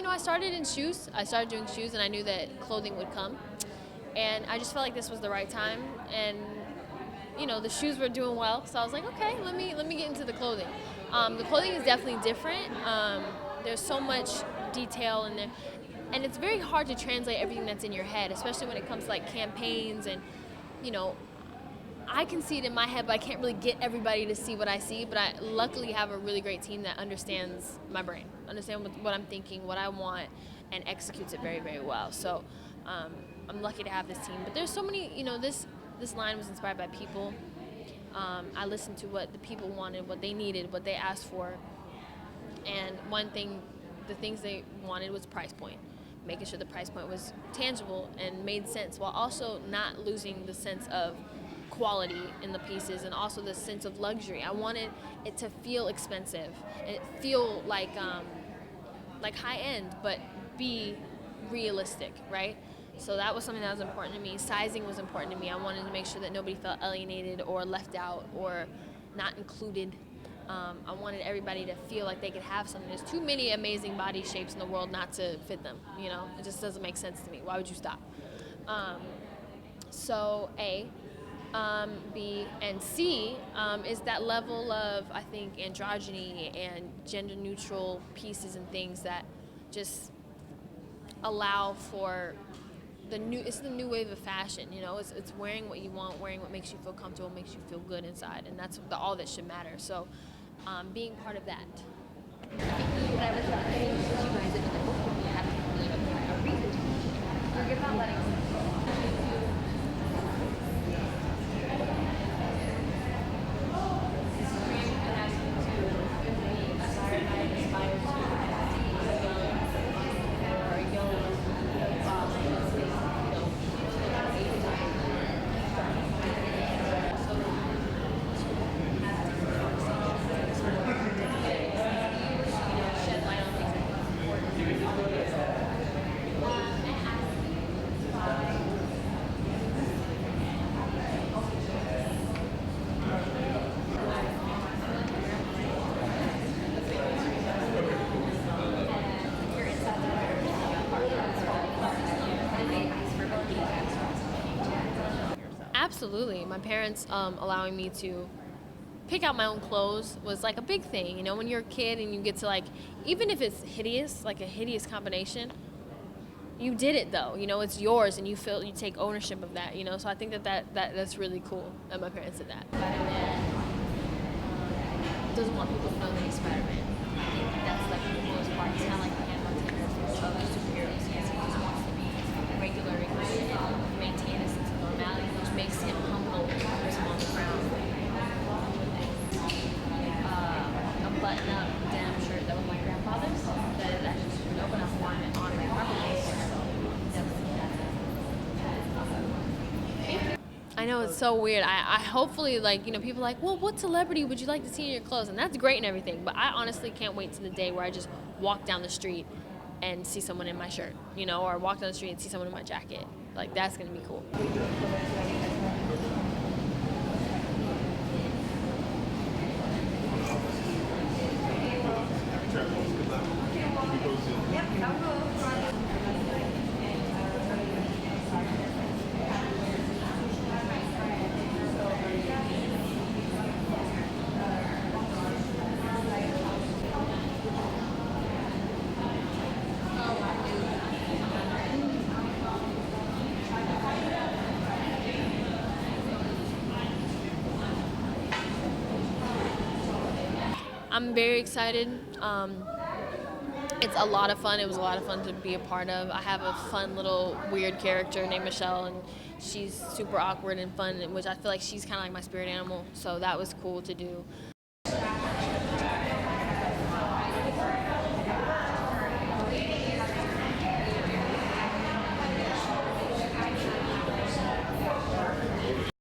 I started in shoes. I started doing shoes, and I knew that clothing would come. And I just felt like this was the right time. And the shoes were doing well, so I was like, okay, let me get into the clothing. The clothing is definitely different. There's so much detail in there, and it's very hard to translate everything that's in your head, especially when it comes to like campaigns and you know I can see it in my head, but I can't really get everybody to see what I see. But I luckily have a really great team that understands my brain, understand what I'm thinking, what I want, and executes it very, very well. So I'm lucky to have this team. But there's so many, this line was inspired by people. I listened to what the people wanted, what they needed, what they asked for. And the things they wanted was price point. Making sure the price point was tangible and made sense while also not losing the sense of quality in the pieces and also the sense of luxury. I wanted it to feel expensive and it feel like high end, but be realistic, right? So that was something that was important to me. Sizing was important to me. I wanted to make sure that nobody felt alienated or left out or not included. I wanted everybody to feel like they could have something. There's too many amazing body shapes in the world not to fit them, It just doesn't make sense to me. Why would you stop? So A. B, and C is that level of, I think, androgyny and gender neutral pieces and things that just allow for it's the new wave of fashion, it's wearing what you want, wearing what makes you feel comfortable, makes you feel good inside, and that's all that should matter. So being part of that. What I was saying is you guys in the book, you have a reason to you're not letting Absolutely. My parents allowing me to pick out my own clothes was like a big thing. When you're a kid and you get to even if it's hideous, like a hideous combination, you did it though. It's yours and you take ownership of that. So I think that's really cool that my parents did that. Spider-Man doesn't want people to know that he's Spider-Man. I think that's like the coolest part. It's kind of like the Montana of superheroes. He just wants to be regular and maintain a sense of normality, which makes him humble and person on the ground. A button-up denim shirt that was my grandfather's that I just opened up one on my marketplace. I know, it's so weird. I hopefully, people are like, well, what celebrity would you like to see in your clothes? And that's great and everything, but I honestly can't wait to the day where I just walk down the street and see someone in my shirt, or walk down the street and see someone in my jacket. That's going to be cool. I'm very excited. It's a lot of fun. It was a lot of fun to be a part of. I have a fun little weird character named Michelle, and she's super awkward and fun, which I feel like she's kind of like my spirit animal. So that was cool to do.